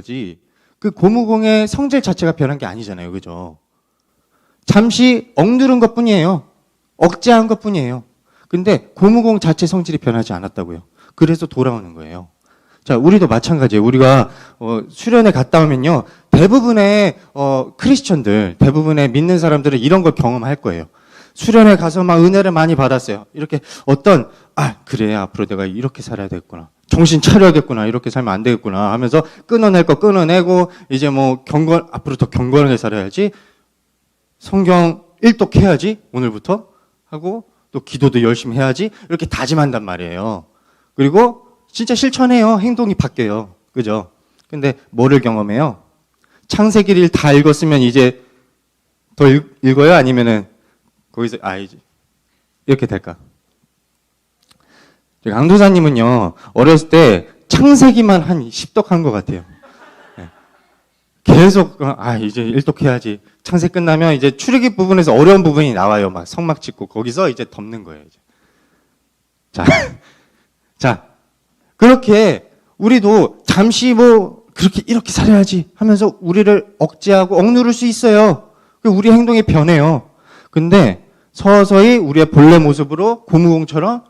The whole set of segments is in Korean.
거지. 그 고무공의 성질 자체가 변한 게 아니잖아요. 그죠? 잠시 억누른 것 뿐이에요. 억제한 것 뿐이에요. 근데 고무공 자체 성질이 변하지 않았다고요. 그래서 돌아오는 거예요. 자, 우리도 마찬가지예요. 우리가 수련회 갔다 오면요. 대부분의 크리스천들, 대부분의 믿는 사람들은 이런 걸 경험할 거예요. 수련회 가서 막 은혜를 많이 받았어요. 이렇게 그래, 앞으로 내가 이렇게 살아야 되겠구나. 정신 차려야겠구나. 이렇게 살면 안 되겠구나 하면서 끊어낼 거 끊어내고, 이제 뭐 앞으로 더 경건하게 살아야지. 성경 일독해야지. 오늘부터 하고, 또 기도도 열심히 해야지. 이렇게 다짐한단 말이에요. 그리고 진짜 실천해요. 행동이 바뀌어요. 그죠? 근데 뭐를 경험해요? 창세기를 다 읽었으면 이제 더 읽어요? 아니면은 거기서 이제 이렇게 될까? 강도사님은요, 어렸을 때 창세기만 한 10독 한 것 같아요. 계속, 이제 1독 해야지. 창세기 끝나면 이제 출애굽 부분에서 어려운 부분이 나와요. 막 성막 짓고, 거기서 이제 덮는 거예요. 이제. 자, 그렇게 우리도 잠시 그렇게 이렇게 살아야지 하면서 우리를 억제하고 억누를 수 있어요. 우리 행동이 변해요. 근데 서서히 우리의 본래 모습으로 고무공처럼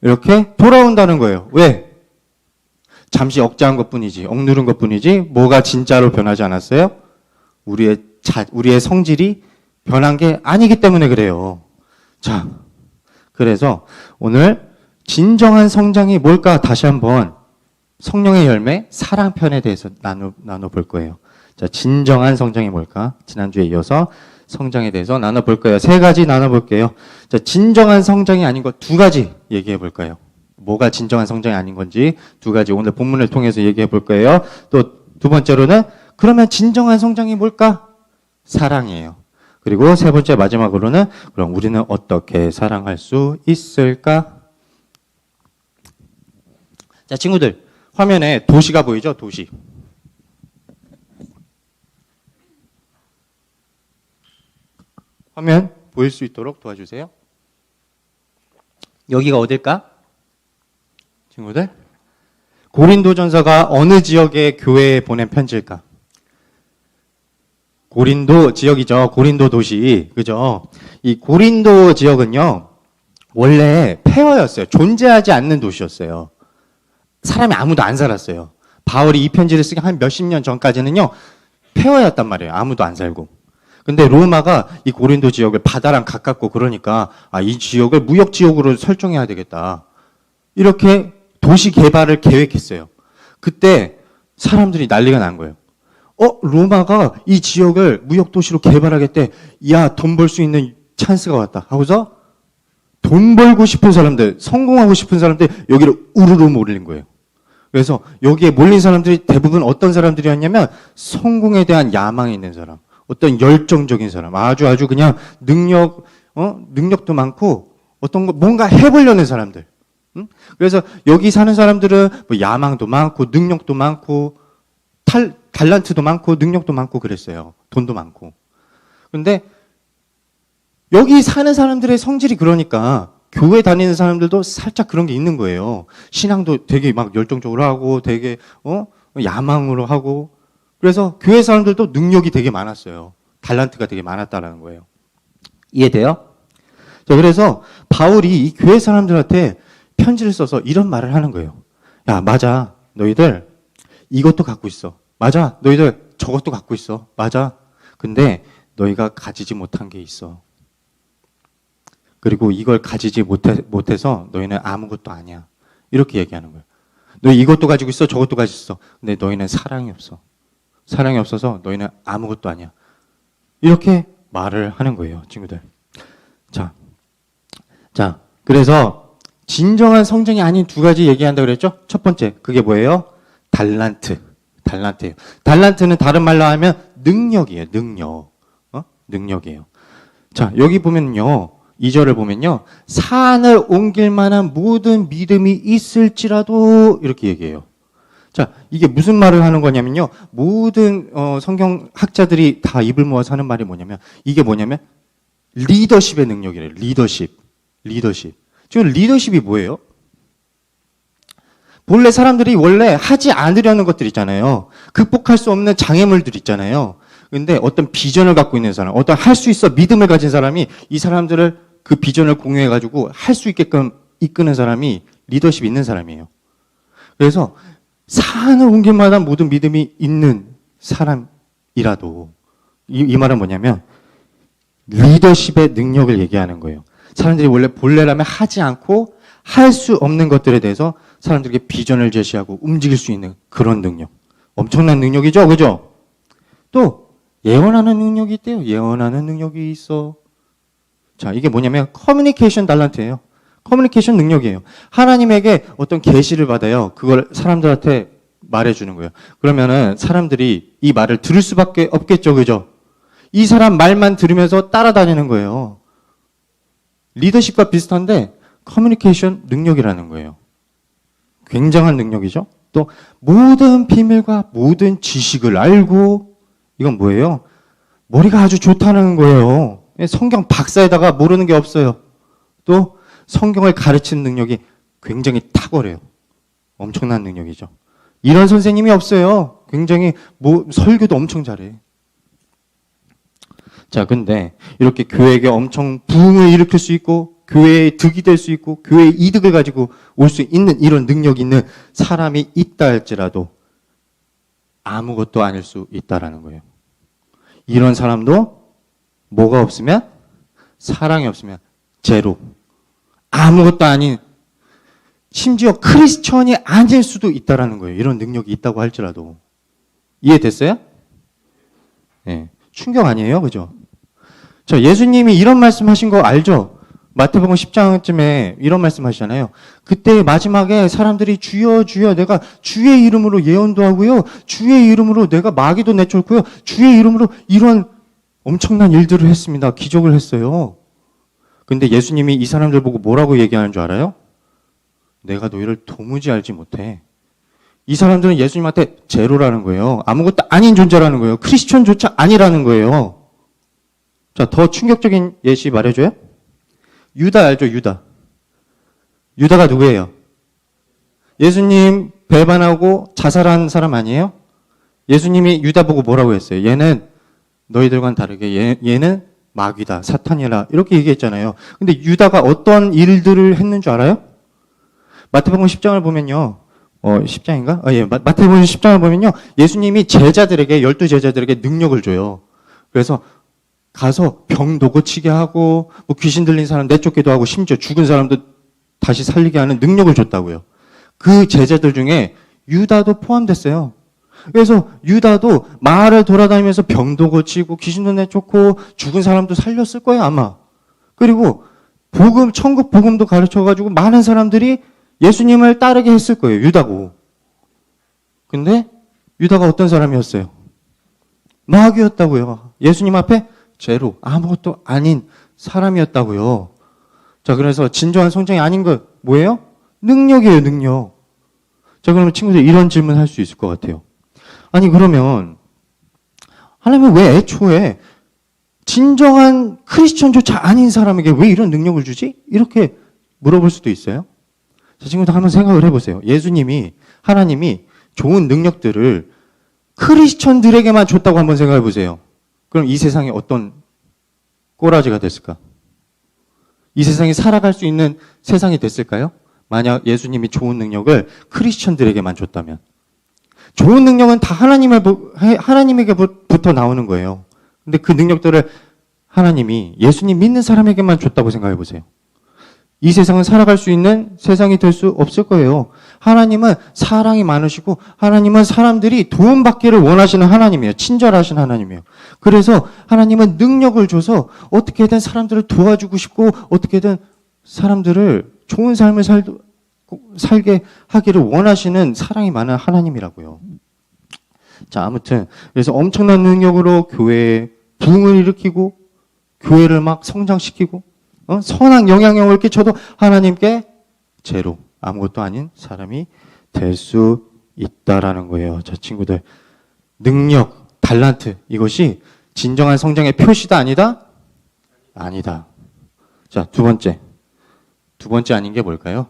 이렇게 돌아온다는 거예요. 왜? 잠시 억제한 것 뿐이지, 억누른 것 뿐이지, 뭐가 진짜로 변하지 않았어요? 우리의 성질이 변한 게 아니기 때문에 그래요. 자, 그래서 오늘 진정한 성장이 뭘까? 다시 한번 성령의 열매, 사랑편에 대해서 나눠볼 거예요. 자, 진정한 성장이 뭘까? 지난주에 이어서 성장에 대해서 나눠볼 거예요. 3가지 나눠볼게요. 자, 진정한 성장이 아닌 것 2가지 얘기해 볼까요? 뭐가 진정한 성장이 아닌 건지 2가지 오늘 본문을 통해서 얘기해 볼 거예요. 또 2번째로는 그러면 진정한 성장이 뭘까? 사랑이에요. 그리고 3번째 마지막으로는 그럼 우리는 어떻게 사랑할 수 있을까? 자, 친구들, 화면에 도시가 보이죠? 도시. 화면 보일 수 있도록 도와주세요. 여기가 어딜까? 친구들, 고린도전서가 어느 지역의 교회에 보낸 편지일까? 고린도 지역이죠. 고린도 도시. 그죠? 이 고린도 지역은요, 원래 폐허였어요. 존재하지 않는 도시였어요. 사람이 아무도 안 살았어요. 바울이 이 편지를 쓰기 한 몇십 년 전까지는요, 폐허였단 말이에요. 아무도 안 살고. 근데 로마가 이 고린도 지역을 바다랑 가깝고 그러니까 이 지역을 무역 지역으로 설정해야 되겠다. 이렇게 도시 개발을 계획했어요. 그때 사람들이 난리가 난 거예요. 로마가 이 지역을 무역 도시로 개발하겠대. 야, 돈 벌 수 있는 찬스가 왔다. 하고서 돈 벌고 싶은 사람들, 성공하고 싶은 사람들 여기를 우르르 몰린 거예요. 그래서 여기에 몰린 사람들이 대부분 어떤 사람들이었냐면 성공에 대한 야망이 있는 사람, 어떤 열정적인 사람, 아주 그냥 능력도 많고 어떤 거 뭔가 해보려는 사람들. 그래서 여기 사는 사람들은 야망도 많고 능력도 많고 달란트도 많고 능력도 많고 그랬어요. 돈도 많고. 근데 여기 사는 사람들의 성질이 그러니까 교회 다니는 사람들도 살짝 그런 게 있는 거예요. 신앙도 되게 막 열정적으로 하고 되게 야망으로 하고 그래서 교회 사람들도 능력이 되게 많았어요. 달란트가 되게 많았다라는 거예요. 이해돼요? 자, 그래서 바울이 이 교회 사람들한테 편지를 써서 이런 말을 하는 거예요. 야, 맞아. 너희들 이것도 갖고 있어. 맞아. 너희들 저것도 갖고 있어. 맞아. 근데 너희가 가지지 못한 게 있어. 그리고 이걸 가지지 못해서 너희는 아무것도 아니야. 이렇게 얘기하는 거예요. 너희 이것도 가지고 있어. 저것도 가지고 있어. 근데 너희는 사랑이 없어. 사랑이 없어서 너희는 아무것도 아니야. 이렇게 말을 하는 거예요, 친구들. 자, 그래서 진정한 성장이 아닌 2가지 얘기한다고 그랬죠? 첫 번째, 그게 뭐예요? 달란트예요. 달란트는 다른 말로 하면 능력이에요, 능력이에요. 자, 여기 보면요. 2절을 보면요. 산을 옮길 만한 모든 믿음이 있을지라도 이렇게 얘기해요. 자, 이게 무슨 말을 하는 거냐면요. 모든 성경학자들이 다 입을 모아서 하는 말이 뭐냐면 이게 뭐냐면 리더십의 능력이래요. 리더십. 지금 리더십이 뭐예요? 본래 사람들이 원래 하지 않으려는 것들 있잖아요. 극복할 수 없는 장애물들 있잖아요. 근데 어떤 비전을 갖고 있는 사람, 어떤 할 수 있어 믿음을 가진 사람이 이 사람들을 그 비전을 공유해가지고 할 수 있게끔 이끄는 사람이 리더십 있는 사람이에요. 그래서 산을 온 길마다 모든 믿음이 있는 사람이라도 이 말은 뭐냐면 리더십의 능력을 얘기하는 거예요. 사람들이 원래 본래라면 하지 않고 할 수 없는 것들에 대해서 사람들에게 비전을 제시하고 움직일 수 있는 그런 능력. 엄청난 능력이죠, 그죠? 또 예언하는 능력이 있대요. 예언하는 능력이 있어. 자, 이게 뭐냐면 커뮤니케이션 달란트예요. 커뮤니케이션 능력이에요. 하나님에게 어떤 계시를 받아요. 그걸 사람들한테 말해주는 거예요. 그러면은 사람들이 이 말을 들을 수밖에 없겠죠, 그죠? 이 사람 말만 들으면서 따라다니는 거예요. 리더십과 비슷한데 커뮤니케이션 능력이라는 거예요. 굉장한 능력이죠. 또 모든 비밀과 모든 지식을 알고 이건 뭐예요? 머리가 아주 좋다는 거예요. 성경 박사에다가 모르는 게 없어요. 또 성경을 가르치는 능력이 굉장히 탁월해요. 엄청난 능력이죠. 이런 선생님이 없어요. 굉장히 설교도 엄청 잘해. 자, 근데 이렇게 교회에게 엄청 부흥을 일으킬 수 있고 교회의 득이 될 수 있고 교회의 이득을 가지고 올 수 있는 이런 능력이 있는 사람이 있다 할지라도 아무것도 아닐 수 있다라는 거예요. 이런 사람도 뭐가 없으면? 사랑이 없으면 제로. 아무것도 아닌 심지어 크리스천이 아닐 수도 있다라는 거예요. 이런 능력이 있다고 할지라도. 이해됐어요? 네. 충격 아니에요? 그죠? 자, 예수님이 이런 말씀 하신 거 알죠? 마태복음 10장쯤에 이런 말씀 하시잖아요. 그때 마지막에 사람들이 주여 주여 내가 주의 이름으로 예언도 하고요. 주의 이름으로 내가 마귀도 내쫓고요. 주의 이름으로 이런 엄청난 일들을 했습니다. 기적을 했어요. 근데 예수님이 이 사람들 보고 뭐라고 얘기하는 줄 알아요? 내가 너희를 도무지 알지 못해. 이 사람들은 예수님한테 제로라는 거예요. 아무것도 아닌 존재라는 거예요. 크리스천조차 아니라는 거예요. 자, 더 충격적인 예시 말해줘요? 유다 알죠? 유다. 유다가 누구예요? 예수님 배반하고 자살한 사람 아니에요? 예수님이 유다 보고 뭐라고 했어요? 얘는 너희들과는 다르게 얘는 마귀다, 사탄이라 이렇게 얘기했잖아요. 근데 유다가 어떤 일들을 했는 줄 알아요? 마태복음 10장을 보면요. 10장인가? 예, 마태복음 10장을 보면요. 예수님이 제자들에게 12제자들에게 능력을 줘요. 그래서 가서 병도 고치게 하고 뭐 귀신 들린 사람 내쫓기도 하고 심지어 죽은 사람도 다시 살리게 하는 능력을 줬다고요. 그 제자들 중에 유다도 포함됐어요. 그래서 유다도 마을을 돌아다니면서 병도 고치고 귀신도 내쫓고 죽은 사람도 살렸을 거예요, 아마. 그리고 천국 복음도 가르쳐가지고 많은 사람들이 예수님을 따르게 했을 거예요, 유다고. 근데 유다가 어떤 사람이었어요? 마귀였다고요. 예수님 앞에 제로, 아무것도 아닌 사람이었다고요. 자, 그래서 진정한 성장이 아닌 것 뭐예요? 능력이에요, 능력. 자, 그러면 친구들 이런 질문 할 수 있을 것 같아요. 아니, 그러면 하나님은 왜 애초에 진정한 크리스천조차 아닌 사람에게 왜 이런 능력을 주지? 이렇게 물어볼 수도 있어요. 자, 친구들 한번 생각을 해보세요. 하나님이 좋은 능력들을 크리스천들에게만 줬다고 한번 생각해 보세요. 그럼 이 세상에 어떤 꼬라지가 됐을까? 이 세상이 살아갈 수 있는 세상이 됐을까요? 만약 예수님이 좋은 능력을 크리스천들에게만 줬다면. 좋은 능력은 다 하나님에게부터 나오는 거예요. 근데 그 능력들을 하나님이 예수님 믿는 사람에게만 줬다고 생각해 보세요. 이 세상은 살아갈 수 있는 세상이 될 수 없을 거예요. 하나님은 사랑이 많으시고 하나님은 사람들이 도움받기를 원하시는 하나님이에요. 친절하신 하나님이에요. 그래서 하나님은 능력을 줘서 어떻게든 사람들을 도와주고 싶고 어떻게든 사람들을 좋은 삶을 살게 하기를 원하시는 사랑이 많은 하나님이라고요. 자, 아무튼 그래서 엄청난 능력으로 교회에 부흥을 일으키고 교회를 막 성장시키고 선한 영향력을 끼쳐도 하나님께 제로, 아무것도 아닌 사람이 될 수 있다라는 거예요. 자, 친구들, 능력, 달란트, 이것이 진정한 성장의 표시다, 아니다? 아니다. 자, 두 번째 아닌 게 뭘까요?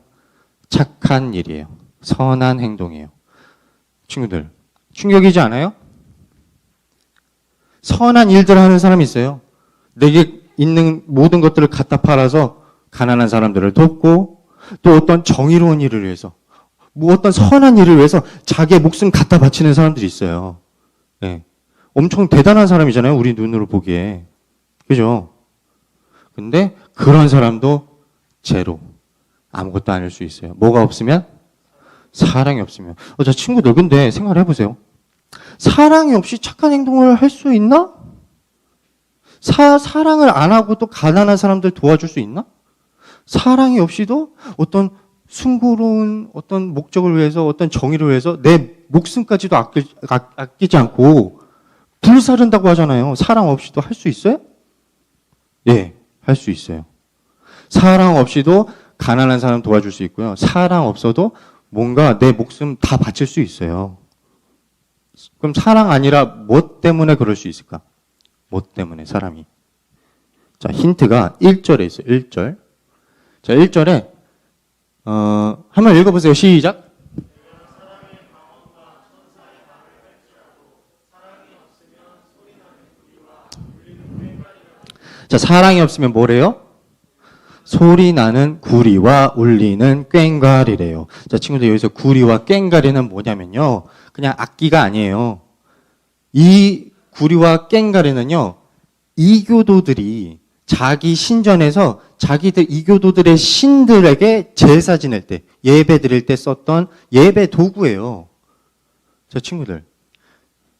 착한 일이에요. 선한 행동이에요. 친구들, 충격이지 않아요? 선한 일들을 하는 사람이 있어요. 내게 있는 모든 것들을 갖다 팔아서 가난한 사람들을 돕고, 또 어떤 정의로운 일을 위해서, 뭐 어떤 선한 일을 위해서 자기의 목숨 갖다 바치는 사람들이 있어요. 네. 엄청 대단한 사람이잖아요. 우리 눈으로 보기에. 그죠? 근데 그런 사람도 제로. 아무것도 아닐 수 있어요. 뭐가 없으면? 사랑이 없으면. 자, 친구들, 근데 생각해보세요. 사랑이 없이 착한 행동을 할 수 있나? 사랑을 안 하고 또 가난한 사람들 도와줄 수 있나? 사랑이 없이도 어떤 숭고로운 어떤 목적을 위해서, 어떤 정의를 위해서 내 목숨까지도 아끼지 않고 불사른다고 하잖아요. 사랑 없이도 할 수 있어요? 예, 할 수 있어요. 사랑 없이도 가난한 사람 도와줄 수 있고요. 사랑 없어도 뭔가 내 목숨 다 바칠 수 있어요. 그럼 사랑 아니라 뭐 때문에 그럴 수 있을까? 뭐 때문에 사람이? 자, 힌트가 1절에 있어요. 1절. 자, 1절에 한번 읽어보세요. 시작. 자, 사랑이 없으면 뭐래요? 소리 나는 구리와 울리는 꽹과리래요. 자, 친구들, 여기서 구리와 꽹과리는 뭐냐면요. 그냥 악기가 아니에요. 이 구리와 꽹과리는요, 이교도들이 자기 신전에서 자기들 이교도들의 신들에게 제사 지낼 때, 예배 드릴 때 썼던 예배 도구예요. 자, 친구들.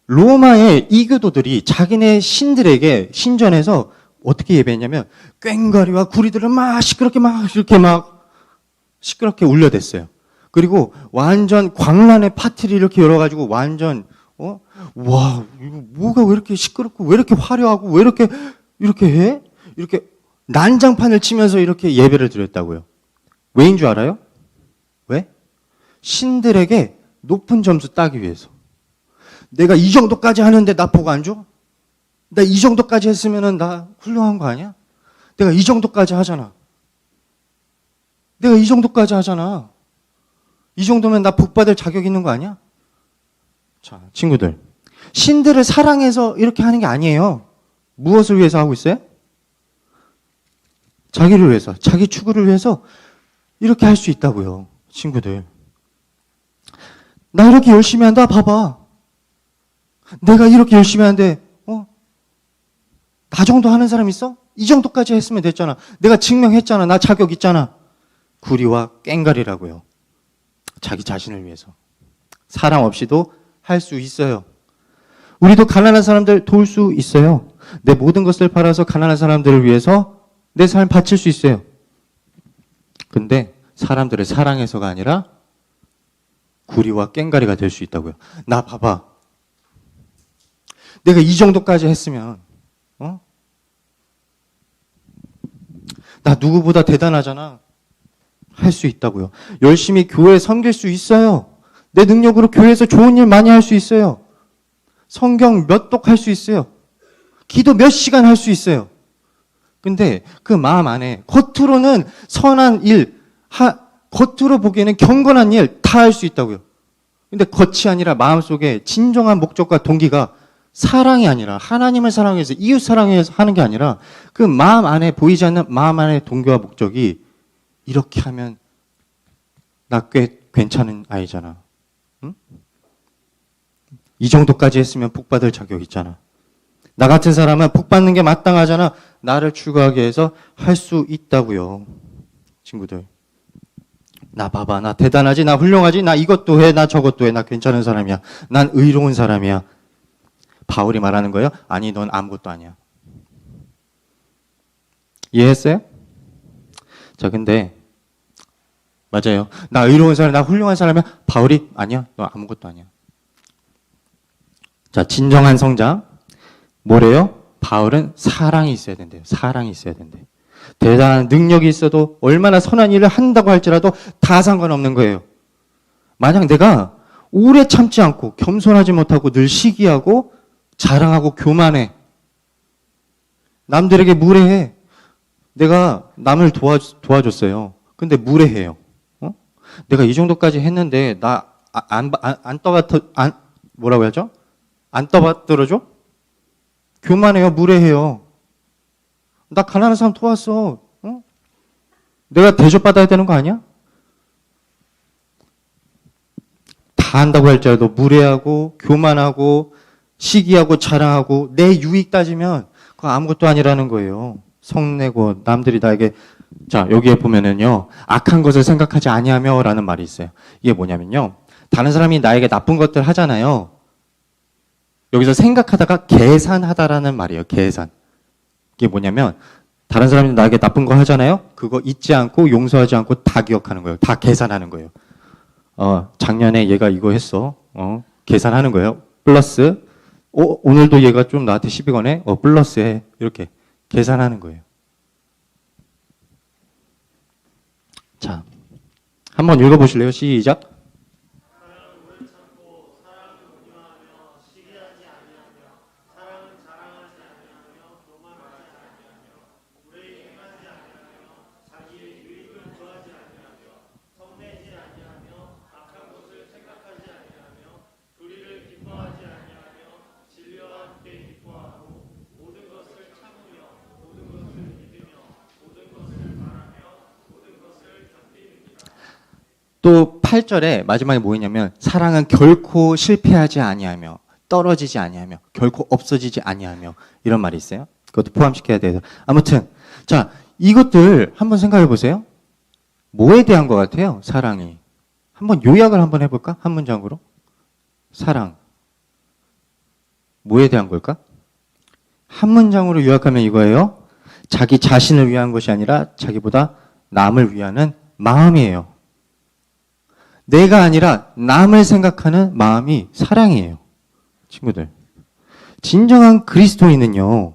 로마의 이교도들이 자기네 신들에게 신전에서 어떻게 예배했냐면 꽹과리와 구리들을 막 시끄럽게 울려댔어요. 그리고 완전 광란의 파티를 이렇게 열어가지고 완전 와, 이거 뭐가 왜 이렇게 시끄럽고 왜 이렇게 화려하고 왜 이렇게 해? 이렇게 난장판을 치면서 이렇게 예배를 드렸다고요. 왜인 줄 알아요? 왜? 신들에게 높은 점수 따기 위해서. 내가 이 정도까지 하는데 나 보고 안 줘? 나 이 정도까지 했으면은 나 훌륭한 거 아니야? 내가 이 정도까지 하잖아. 내가 이 정도까지 하잖아. 이 정도면 나 복 받을 자격 있는 거 아니야? 자, 친구들. 신들을 사랑해서 이렇게 하는 게 아니에요. 무엇을 위해서 하고 있어요? 자기를 위해서, 자기 추구를 위해서 이렇게 할 수 있다고요. 친구들. 나 이렇게 열심히 한다? 봐봐. 내가 이렇게 열심히 하는데 나 정도 하는 사람 있어? 이 정도까지 했으면 됐잖아. 내가 증명했잖아. 나 자격 있잖아. 구리와 꽹과리라고요. 자기 자신을 위해서. 사랑 없이도 할 수 있어요. 우리도 가난한 사람들 도울 수 있어요. 내 모든 것을 팔아서 가난한 사람들을 위해서 내 삶 바칠 수 있어요. 근데 사람들을 사랑해서가 아니라 구리와 꽹과리가 될 수 있다고요. 나 봐봐. 내가 이 정도까지 했으면 나 누구보다 대단하잖아. 할 수 있다고요. 열심히 교회 섬길 수 있어요. 내 능력으로 교회에서 좋은 일 많이 할 수 있어요. 성경 몇 독 할 수 있어요. 기도 몇 시간 할 수 있어요. 근데 그 마음 안에 겉으로는 선한 일, 겉으로 보기에는 경건한 일 다 할 수 있다고요. 근데 겉이 아니라 마음속에 진정한 목적과 동기가 사랑이 아니라 하나님을 사랑해서 이웃 사랑해서 하는 게 아니라 그 마음 안에 보이지 않는 마음 안의 동기와 목적이 이렇게 하면 나 꽤 괜찮은 아이잖아. 응? 이 정도까지 했으면 복 받을 자격 있잖아. 나 같은 사람은 복 받는 게 마땅하잖아. 나를 추구하게 해서 할 수 있다고요. 친구들. 나 봐봐. 나 대단하지? 나 훌륭하지? 나 이것도 해. 나 저것도 해. 나 괜찮은 사람이야. 난 의로운 사람이야. 바울이 말하는 거예요? 아니, 넌 아무것도 아니야. 이해했어요? 자, 근데 맞아요. 나 의로운 사람, 나 훌륭한 사람이야. 바울이 아니야. 너 아무것도 아니야. 자, 진정한 성장. 뭐래요? 바울은 사랑이 있어야 된대요. 사랑이 있어야 된대. 대단한 능력이 있어도 얼마나 선한 일을 한다고 할지라도 다 상관없는 거예요. 만약 내가 오래 참지 않고 겸손하지 못하고 늘 시기하고 자랑하고 교만해. 남들에게 무례해. 내가 남을 도와줬어요. 근데 무례해요. 내가 이 정도까지 했는데 나 안 떠받쳐 뭐라고 하죠? 안 떠받들어줘? 교만해요, 무례해요. 나 가난한 사람 도왔어. 어? 내가 대접받아야 되는 거 아니야? 다 한다고 할지라도 무례하고 교만하고 시기하고 자랑하고 내 유익 따지면 그거 아무것도 아니라는 거예요. 성내고 남들이 나에게 자 여기에 보면은요 악한 것을 생각하지 아니하며라는 말이 있어요. 이게 뭐냐면요 다른 사람이 나에게 나쁜 것들 하잖아요. 여기서 생각하다가 계산하다라는 말이에요. 계산. 이게 뭐냐면 다른 사람이 나에게 나쁜 거 하잖아요. 그거 잊지 않고 용서하지 않고 다 기억하는 거예요. 다 계산하는 거예요. 작년에 얘가 이거 했어. 계산하는 거예요. 플러스 오늘도 얘가 좀 나한테 시비 거네. 플러스해. 이렇게 계산하는 거예요. 자, 한번 읽어보실래요? 시작. 또 8절에 마지막에 뭐 있냐면 사랑은 결코 실패하지 아니하며 떨어지지 아니하며 결코 없어지지 아니하며 이런 말이 있어요. 그것도 포함시켜야 돼요. 아무튼 자 이것들 한번 생각해 보세요. 뭐에 대한 것 같아요? 사랑이. 한번 요약을 한번 해볼까? 한 문장으로. 사랑. 뭐에 대한 걸까? 한 문장으로 요약하면 이거예요. 자기 자신을 위한 것이 아니라 자기보다 남을 위하는 마음이에요. 내가 아니라 남을 생각하는 마음이 사랑이에요. 친구들. 진정한 그리스도인은요.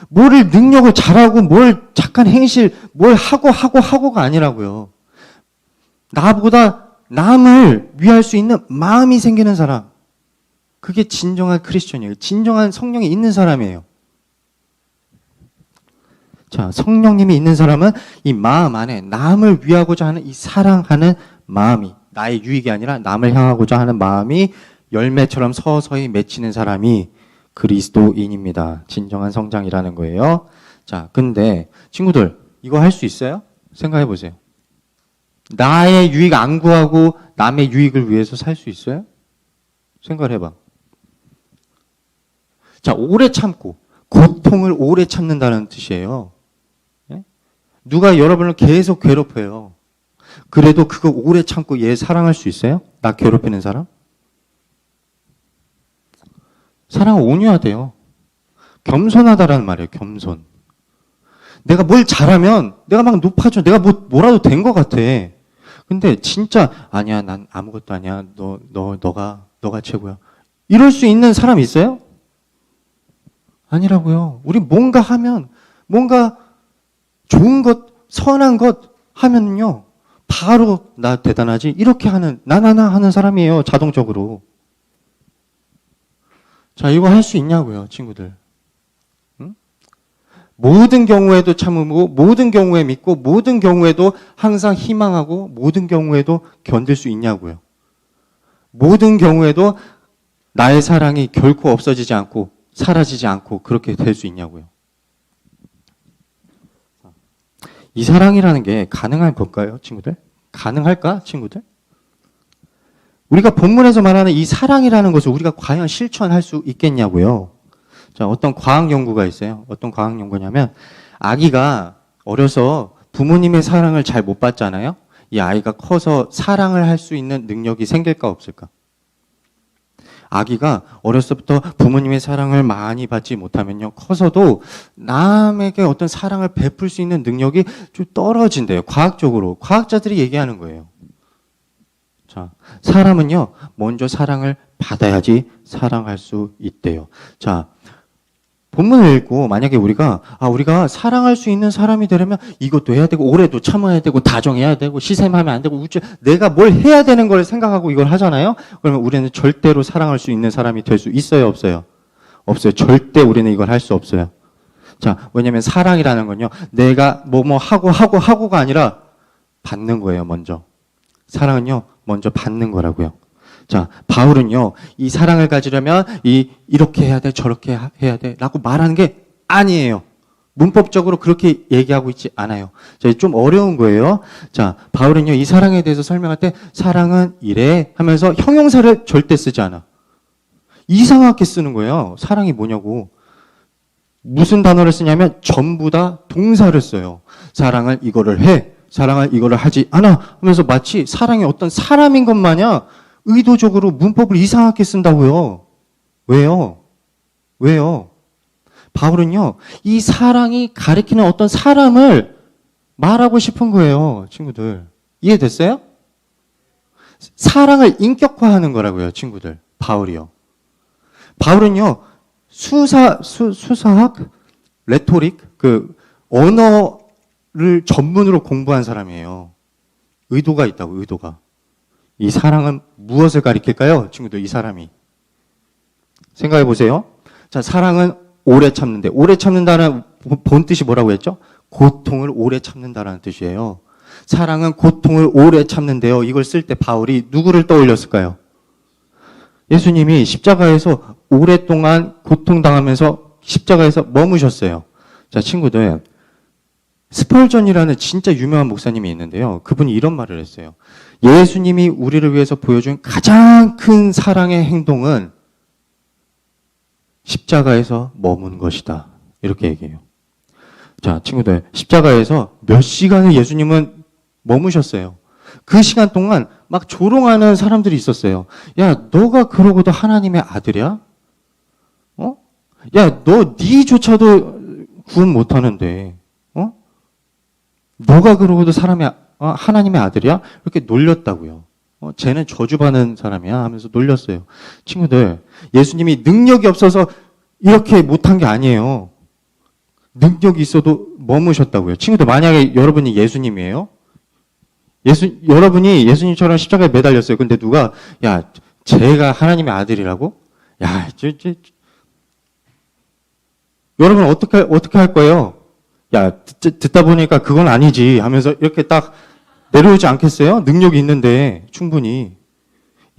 뭐를 능력을 잘하고 뭘 착한 행실 뭘 하고가 아니라고요. 나보다 남을 위할 수 있는 마음이 생기는 사람. 그게 진정한 크리스천이에요. 진정한 성령이 있는 사람이에요. 자, 성령님이 있는 사람은 이 마음 안에 남을 위하고자 하는 이 사랑하는 마음이 나의 유익이 아니라 남을 향하고자 하는 마음이 열매처럼 서서히 맺히는 사람이 그리스도인입니다. 진정한 성장이라는 거예요. 자, 근데 친구들 이거 할 수 있어요? 생각해 보세요. 나의 유익 안 구하고 남의 유익을 위해서 살 수 있어요? 생각을 해봐. 자, 오래 참고 고통을 오래 참는다는 뜻이에요. 누가 여러분을 계속 괴롭혀요. 그래도 그거 오래 참고 얘 사랑할 수 있어요? 나 괴롭히는 사람? 사랑은 온유하대요. 겸손하다라는 말이에요. 겸손. 내가 뭘 잘하면 내가 막 높아져. 내가 뭐라도 된 것 같아. 근데 진짜 아니야. 난 아무것도 아니야. 너가 최고야. 이럴 수 있는 사람 있어요? 아니라고요. 우리 뭔가 하면 뭔가 좋은 것, 선한 것 하면요. 바로 나 대단하지? 이렇게 하는 나나나 하는 사람이에요. 자동적으로. 자, 이거 할 수 있냐고요, 친구들. 응? 모든 경우에도 참으고 모든 경우에 믿고 모든 경우에도 항상 희망하고 모든 경우에도 견딜 수 있냐고요. 모든 경우에도 나의 사랑이 결코 없어지지 않고 사라지지 않고 그렇게 될 수 있냐고요. 이 사랑이라는 게 가능한 걸까요, 친구들? 가능할까, 친구들? 우리가 본문에서 말하는 이 사랑이라는 것을 우리가 과연 실천할 수 있겠냐고요. 자, 어떤 과학 연구가 있어요. 어떤 과학 연구냐면 아기가 어려서 부모님의 사랑을 잘 못 받잖아요. 이 아이가 커서 사랑을 할 수 있는 능력이 생길까 없을까? 아기가 어렸을 때부터 부모님의 사랑을 많이 받지 못하면요. 커서도 남에게 어떤 사랑을 베풀 수 있는 능력이 좀 떨어진대요. 과학적으로. 과학자들이 얘기하는 거예요. 자, 사람은요. 먼저 사랑을 받아야지 사랑할 수 있대요. 자, 본문을 읽고 만약에 우리가 사랑할 수 있는 사람이 되려면 이것도 해야 되고 오래도 참아야 되고 다정해야 되고 시샘하면 안 되고 내가 뭘 해야 되는 걸 생각하고 이걸 하잖아요. 그러면 우리는 절대로 사랑할 수 있는 사람이 될 수 있어요, 없어요? 없어요. 절대 우리는 이걸 할 수 없어요. 자, 왜냐면 사랑이라는 건요. 내가 하고가 아니라 받는 거예요, 먼저. 사랑은요, 먼저 받는 거라고요. 자, 바울은요, 이 사랑을 가지려면 이렇게 해야 돼, 저렇게 해야 돼, 라고 말하는 게 아니에요. 문법적으로 그렇게 얘기하고 있지 않아요. 자, 좀 어려운 거예요. 자, 바울은요, 이 사랑에 대해서 설명할 때 사랑은 이래 하면서 형용사를 절대 쓰지 않아. 이상하게 쓰는 거예요. 사랑이 뭐냐고. 무슨 단어를 쓰냐면 전부 다 동사를 써요. 사랑을 이거를 해, 사랑을 이거를 하지 않아 하면서 마치 사랑이 어떤 사람인 것 마냥 의도적으로 문법을 이상하게 쓴다고요. 왜요? 왜요? 바울은요, 이 사랑이 가리키는 어떤 사람을 말하고 싶은 거예요, 친구들. 이해됐어요? 사랑을 인격화하는 거라고요, 친구들. 바울이요. 바울은요, 수사학, 레토릭, 언어를 전문으로 공부한 사람이에요. 의도가 있다고, 의도가. 이 사랑은 무엇을 가리킬까요? 친구들, 이 사람이. 생각해 보세요. 자, 사랑은 오래 참는데, 오래 참는다는 본 뜻이 뭐라고 했죠? 고통을 오래 참는다라는 뜻이에요. 사랑은 고통을 오래 참는데요. 이걸 쓸 때 바울이 누구를 떠올렸을까요? 예수님이 십자가에서 오랫동안 고통당하면서 십자가에서 머무셨어요. 자, 친구들. 스펄전이라는 진짜 유명한 목사님이 있는데요. 그분이 이런 말을 했어요. 예수님이 우리를 위해서 보여준 가장 큰 사랑의 행동은 십자가에서 머문 것이다. 이렇게 얘기해요. 자, 친구들. 십자가에서 몇 시간을 예수님은 머무셨어요. 그 시간 동안 막 조롱하는 사람들이 있었어요. 야, 너가 그러고도 하나님의 아들이야? 어? 야, 너 니조차도 구원 못하는데, 너가 그러고도 하나님의 아들이야? 이렇게 놀렸다고요. 쟤는 저주받는 사람이야 하면서 놀렸어요. 친구들, 예수님이 능력이 없어서 이렇게 못한 게 아니에요. 능력이 있어도 머무셨다고요. 친구들, 만약에 여러분이 예수님이에요? 여러분이 예수님처럼 십자가에 매달렸어요. 근데 누가, 야, 쟤가 하나님의 아들이라고? 야, 여러분 어떻게 할 거예요? 야, 듣다 보니까 그건 아니지 하면서 이렇게 딱 내려오지 않겠어요? 능력이 있는데, 충분히.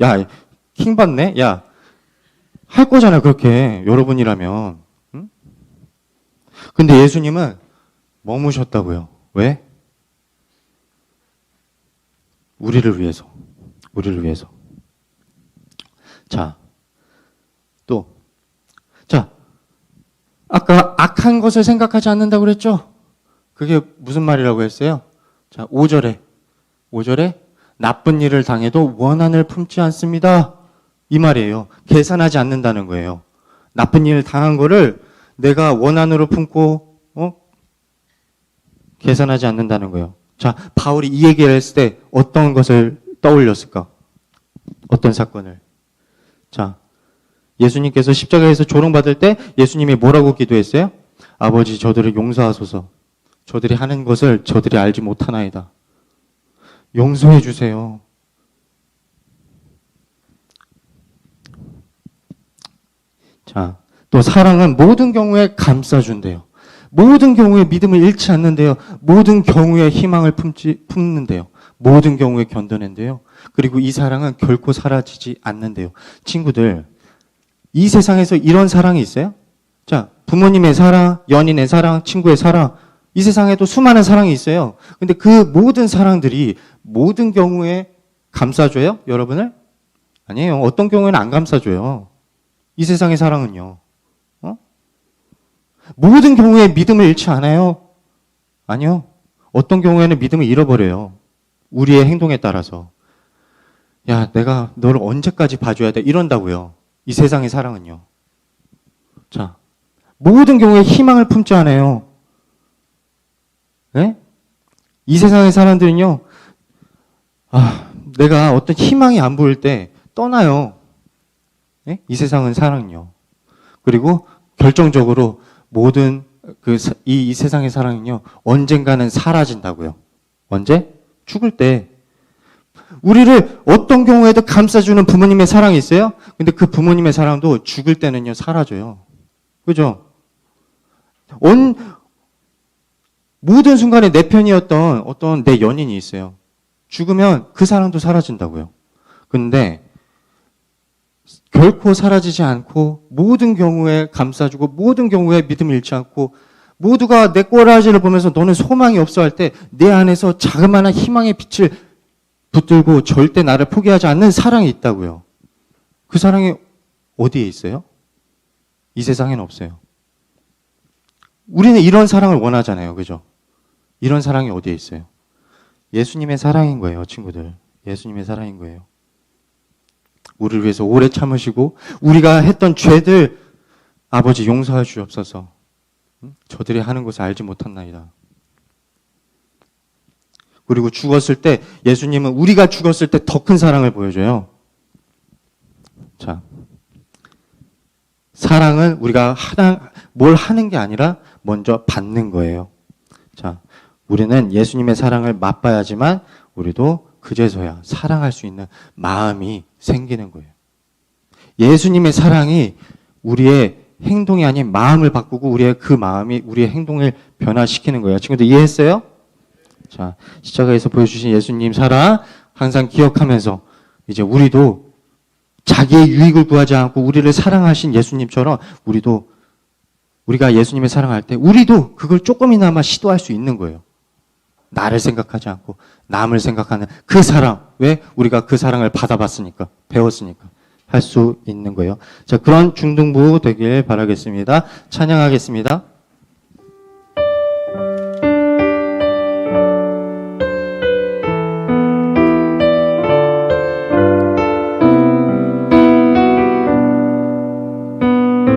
야, 킹 받네? 야, 할 거잖아요, 그렇게. 여러분이라면. 응? 근데 예수님은 머무셨다고요. 왜? 우리를 위해서. 우리를 위해서. 자, 또. 자, 아까 악한 것을 생각하지 않는다고 그랬죠? 그게 무슨 말이라고 했어요? 자, 5절에 나쁜 일을 당해도 원한을 품지 않습니다. 이 말이에요. 계산하지 않는다는 거예요. 나쁜 일을 당한 거를 내가 원한으로 품고 계산하지 않는다는 거예요. 자, 바울이 이 얘기를 했을 때 어떤 것을 떠올렸을까? 어떤 사건을? 자, 예수님께서 십자가에서 조롱받을 때 예수님이 뭐라고 기도했어요? 아버지, 저들을 용서하소서. 저들이 하는 것을 저들이 알지 못하나이다. 용서해 주세요. 자, 또 사랑은 모든 경우에 감싸준대요. 모든 경우에 믿음을 잃지 않는데요. 모든 경우에 희망을 품는데요. 모든 경우에 견뎌낸대요. 그리고 이 사랑은 결코 사라지지 않는데요. 친구들, 이 세상에서 이런 사랑이 있어요? 자, 부모님의 사랑, 연인의 사랑, 친구의 사랑, 이 세상에도 수많은 사랑이 있어요. 근데 그 모든 사랑들이 모든 경우에 감싸줘요? 여러분을? 아니에요. 어떤 경우에는 안 감싸줘요. 이 세상의 사랑은요. 모든 경우에 믿음을 잃지 않아요? 아니요. 어떤 경우에는 믿음을 잃어버려요. 우리의 행동에 따라서. 야, 내가 너를 언제까지 봐줘야 돼? 이런다고요. 이 세상의 사랑은요. 자, 모든 경우에 희망을 품지 않아요. 네? 이 세상의 사람들은요, 내가 어떤 희망이 안 보일 때 떠나요. 네? 이 세상은 사랑은요. 그리고 결정적으로 모든 이 세상의 사랑은요, 언젠가는 사라진다고요. 언제? 죽을 때. 우리를 어떤 경우에도 감싸주는 부모님의 사랑이 있어요? 근데 그 부모님의 사랑도 죽을 때는요, 사라져요. 그죠? 모든 순간에 내 편이었던 어떤 내 연인이 있어요. 죽으면 그 사랑도 사라진다고요. 근데 결코 사라지지 않고 모든 경우에 감싸주고 모든 경우에 믿음을 잃지 않고 모두가 내 꼬라지를 보면서 너는 소망이 없어 할 때 내 안에서 자그마한 희망의 빛을 붙들고 절대 나를 포기하지 않는 사랑이 있다고요. 그 사랑이 어디에 있어요? 이 세상에는 없어요. 우리는 이런 사랑을 원하잖아요. 그죠? 이런 사랑이 어디에 있어요? 예수님의 사랑인 거예요, 친구들. 예수님의 사랑인 거예요. 우리를 위해서 오래 참으시고 우리가 했던 죄들 아버지 용서해 주옵소서. 저들이 하는 것을 알지 못한나이다. 그리고 죽었을 때 예수님은 우리가 죽었을 때 더 큰 사랑을 보여줘요. 자, 사랑은 우리가 뭘 하는 게 아니라 먼저 받는 거예요. 자, 우리는 예수님의 사랑을 맛봐야지만 우리도 그제서야 사랑할 수 있는 마음이 생기는 거예요. 예수님의 사랑이 우리의 행동이 아닌 마음을 바꾸고 우리의 그 마음이 우리의 행동을 변화시키는 거예요. 친구들 이해했어요? 자, 십자가에서 보여주신 예수님 사랑 항상 기억하면서 이제 우리도 자기의 유익을 구하지 않고 우리를 사랑하신 예수님처럼 우리가 예수님을 사랑할 때 우리도 그걸 조금이나마 시도할 수 있는 거예요. 나를 생각하지 않고 남을 생각하는 그 사랑. 왜? 우리가 그 사랑을 받아봤으니까, 배웠으니까 할 수 있는 거예요. 자, 그런 중등부 되길 바라겠습니다. 찬양하겠습니다.